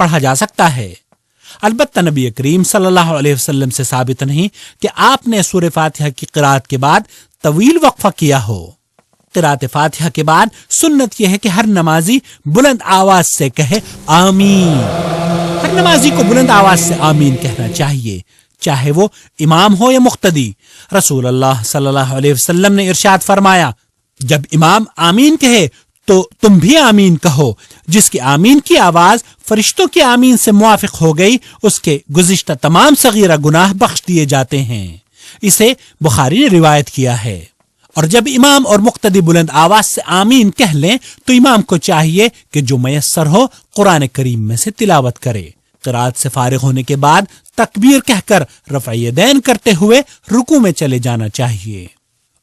پڑھا جا سکتا ہے۔ البتہ نبی کریم صلی اللہ علیہ وسلم سے ثابت نہیں کہ آپ نے سورہ فاتحہ کی قرات کے بعد طویل وقفہ کیا ہو۔ قرات فاتحہ کے بعد سنت یہ ہے کہ ہر نمازی بلند آواز سے کہے آمین۔ ہر نمازی کو بلند آواز سے آمین کہنا چاہیے، چاہے وہ امام ہو یا مقتدی۔ رسول اللہ صلی اللہ علیہ وسلم نے ارشاد فرمایا، جب امام آمین کہے تو تم بھی آمین کہو۔ جس کی آمین کی آواز فرشتوں کی آمین سے موافق ہو گئی، اس کے گزشتہ تمام صغیرہ گناہ بخش دیے جاتے ہیں۔ اسے بخاری نے روایت کیا ہے۔ اور جب امام اور مقتدی بلند آواز سے آمین کہہ لیں تو امام کو چاہیے کہ جو میسر ہو قرآن کریم میں سے تلاوت کرے۔ قرات سے فارغ ہونے کے بعد تکبیر کہہ کر رفع یدین کرتے ہوئے رکوع میں چلے جانا چاہیے۔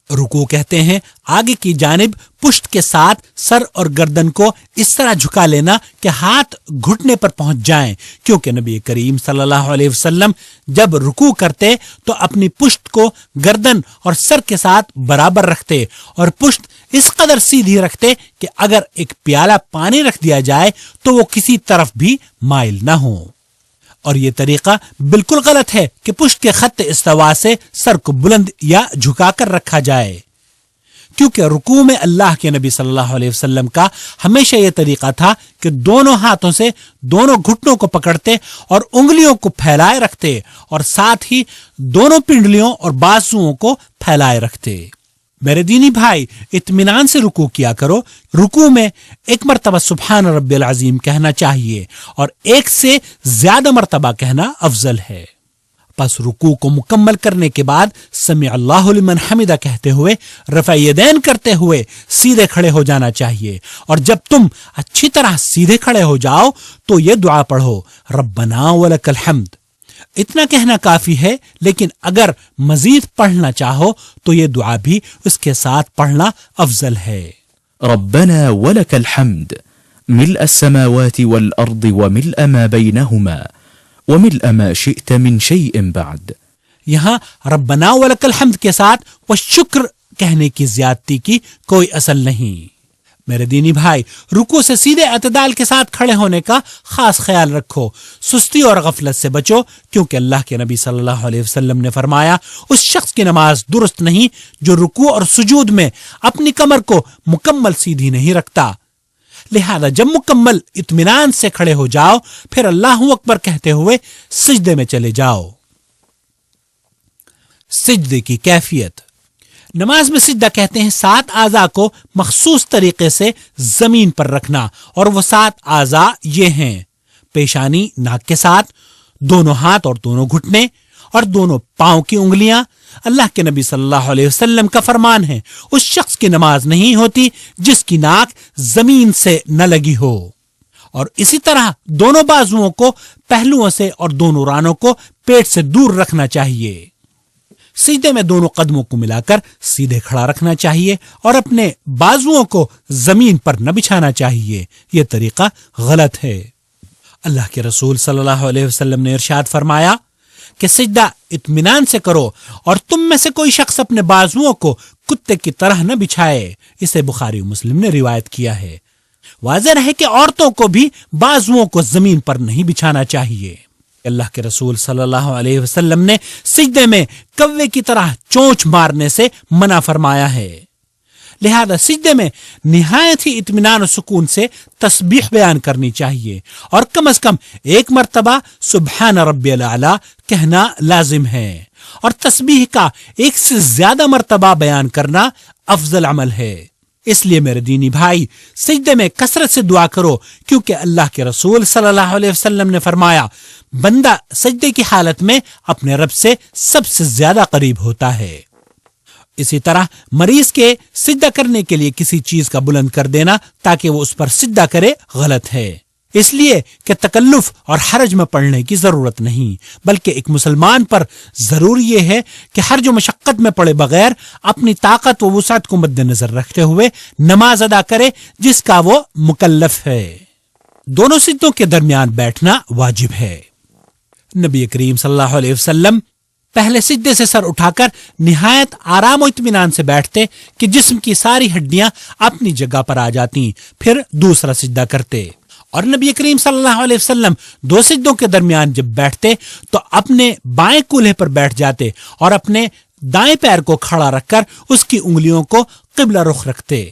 رکوع کہتے ہیں آگے کی جانب پشت کے ساتھ سر اور گردن کو اس طرح جھکا لینا کہ ہاتھ گھٹنے پر پہنچ جائیں، کیونکہ نبی کریم صلی اللہ علیہ وسلم جب رکوع کرتے تو اپنی پشت کو گردن اور سر کے ساتھ برابر رکھتے اور پشت اس قدر سیدھی رکھتے کہ اگر ایک پیالہ پانی رکھ دیا جائے تو وہ کسی طرف بھی مائل نہ ہو۔ اور یہ طریقہ بالکل غلط ہے کہ پشت کے خط استوا سے سر کو بلند یا جھکا کر رکھا جائے، کیونکہ رکوع میں اللہ کے نبی صلی اللہ علیہ وسلم کا ہمیشہ یہ طریقہ تھا کہ دونوں ہاتھوں سے دونوں گھٹنوں کو پکڑتے اور انگلیوں کو پھیلائے رکھتے اور ساتھ ہی دونوں پنڈلیوں اور بازوؤں کو پھیلائے رکھتے۔ میرے دینی بھائی، اطمینان سے رکوع کیا کرو۔ رکوع میں ایک مرتبہ سبحان ربی العظیم کہنا چاہیے اور ایک سے زیادہ مرتبہ کہنا افضل ہے۔ پس رکوع کو مکمل کرنے کے بعد سمع اللہ لمن حمدہ کہتے ہوئے رفع یدین کرتے ہوئے سیدھے کھڑے ہو جانا چاہیے، اور جب تم اچھی طرح سیدھے کھڑے ہو جاؤ تو یہ دعا پڑھو، ربنا ولک الحمد۔ اتنا کہنا کافی ہے، لیکن اگر مزید پڑھنا چاہو تو یہ دعا بھی اس کے ساتھ پڑھنا افضل ہے۔ ربنا ولك الحمد ملء السماوات والأرض وملء ما بينهما وملء ما شئت من شيء بعد۔ یہاں ربنا ولک الحمد کے ساتھ وہ شکر کہنے کی زیادتی کی کوئی اصل نہیں۔ میرے دینی بھائی، رکوع سے سیدھے اعتدال کے ساتھ کھڑے ہونے کا خاص خیال رکھو، سستی اور غفلت سے بچو، کیونکہ اللہ کے نبی صلی اللہ علیہ وسلم نے فرمایا اس شخص کی نماز درست نہیں جو رکوع اور سجود میں اپنی کمر کو مکمل سیدھی نہیں رکھتا۔ لہذا جب مکمل اطمینان سے کھڑے ہو جاؤ پھر اللہ اکبر کہتے ہوئے سجدے میں چلے جاؤ۔ سجدے کی کیفیت۔ نماز میں سجدہ کہتے ہیں 7 اعضاء کو مخصوص طریقے سے زمین پر رکھنا، اور وہ 7 اعضاء یہ ہیں: پیشانی ناک کے ساتھ، دونوں ہاتھ اور دونوں گھٹنے اور دونوں پاؤں کی انگلیاں۔ اللہ کے نبی صلی اللہ علیہ وسلم کا فرمان ہے اس شخص کی نماز نہیں ہوتی جس کی ناک زمین سے نہ لگی ہو۔ اور اسی طرح دونوں بازوؤں کو پہلوؤں سے اور دونوں رانوں کو پیٹ سے دور رکھنا چاہیے۔ سجدے میں دونوں قدموں کو ملا کر سیدھے کھڑا رکھنا چاہیے اور اپنے بازوؤں کو زمین پر نہ بچھانا چاہیے۔ یہ طریقہ غلط ہے۔ اللہ کے رسول صلی اللہ علیہ وسلم نے ارشاد فرمایا کہ سجدہ اطمینان سے کرو اور تم میں سے کوئی شخص اپنے بازوؤں کو کتے کی طرح نہ بچھائے۔ اسے بخاری و مسلم نے روایت کیا ہے۔ واضح رہے کہ عورتوں کو بھی بازوؤں کو زمین پر نہیں بچھانا چاہیے۔ اللہ کے رسول صلی اللہ علیہ وسلم نے سجدے میں کوے کی طرح چونچ مارنے سے منع فرمایا ہے۔ لہذا سجدے میں نہایت ہی اطمینان و سکون سے تسبیح بیان کرنی چاہیے اور کم از کم 1 مرتبہ سبحان ربی الاعلی کہنا لازم ہے، اور تسبیح کا 1 سے زیادہ مرتبہ بیان کرنا افضل عمل ہے۔ اس لیے میرے دینی بھائی، سجدے میں کثرت سے دعا کرو، کیونکہ اللہ کے رسول صلی اللہ علیہ وسلم نے فرمایا بندہ سجدے کی حالت میں اپنے رب سے سب سے زیادہ قریب ہوتا ہے۔ اسی طرح مریض کے سجدہ کرنے کے لیے کسی چیز کا بلند کر دینا تاکہ وہ اس پر سجدہ کرے غلط ہے، اس لیے کہ تکلف اور حرج میں پڑنے کی ضرورت نہیں، بلکہ ایک مسلمان پر ضروری یہ ہے کہ حرج و مشقت میں پڑے بغیر اپنی طاقت و وسعت کو مد نظر رکھتے ہوئے نماز ادا کرے جس کا وہ مکلف ہے۔ دونوں سجدوں کے درمیان بیٹھنا واجب ہے۔ نبی کریم صلی اللہ علیہ وسلم پہلے سجدے سے سر اٹھا کر نہایت آرام و اطمینان سے بیٹھتے کہ جسم کی ساری ہڈیاں اپنی جگہ پر آ جاتی، پھر دوسرا سجدہ کرتے، اور نبی کریم صلی اللہ علیہ وسلم دو سجدوں کے درمیان جب بیٹھتے تو اپنے بائیں کولہے پر بیٹھ جاتے اور اپنے دائیں پیر کو کھڑا رکھ کر اس کی انگلیوں کو قبلہ رخ رکھتے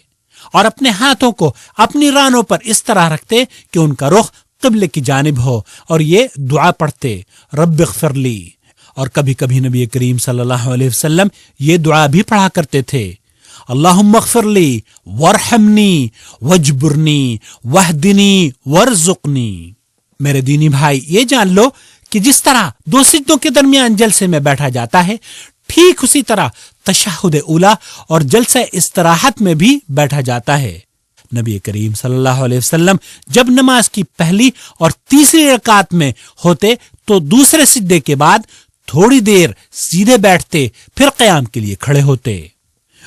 اور اپنے ہاتھوں کو اپنی رانوں پر اس طرح رکھتے کہ ان کا رخ قبلے کی جانب ہو، اور یہ دعا پڑھتے رب اغفر لی۔ اور کبھی کبھی نبی کریم صلی اللہ علیہ وسلم یہ دعا بھی پڑھا کرتے تھے، اللہم اغفر لی وارحمنی واجبرنی واہدنی وارزقنی۔ میرے دینی بھائی، یہ جان لو کہ جس طرح دو سجدوں کے درمیان جلسے میں بیٹھا جاتا ہے، ٹھیک اسی طرح تشہد اولا اور جلسہ استراحت میں بھی بیٹھا جاتا ہے۔ نبی کریم صلی اللہ علیہ وسلم جب نماز کی پہلی اور تیسری رکعت میں ہوتے تو دوسرے سجدے کے بعد تھوڑی دیر سیدھے بیٹھتے، پھر قیام کے لیے کھڑے ہوتے۔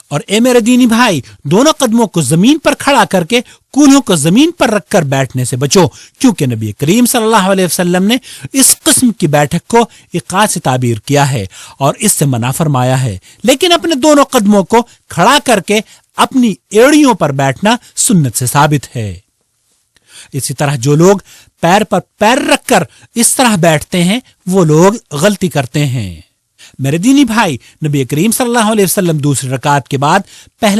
اور اے میرے دینی بھائی، دونوں قدموں کو زمین پر کھڑا کر کے کولہوں کو زمین پر رکھ کر بیٹھنے سے بچو، کیونکہ نبی کریم صلی اللہ علیہ وسلم نے اس قسم کی بیٹھک کو ایقاع سے تعبیر کیا ہے اور اس سے منع فرمایا ہے، لیکن اپنے دونوں قدموں کو کھڑا کر کے اپنی ایڑیوں پر بیٹھنا سنت سے ثابت ہے۔ اسی طرح جو لوگ پیر پر پیر رکھ کر اس طرح بیٹھتے ہیں وہ لوگ غلطی کرتے ہیں۔ میرے دینی بھائی، نبی کریم صلی اللہ علیہ وسلم دوسری رکعت کے بعد پہلے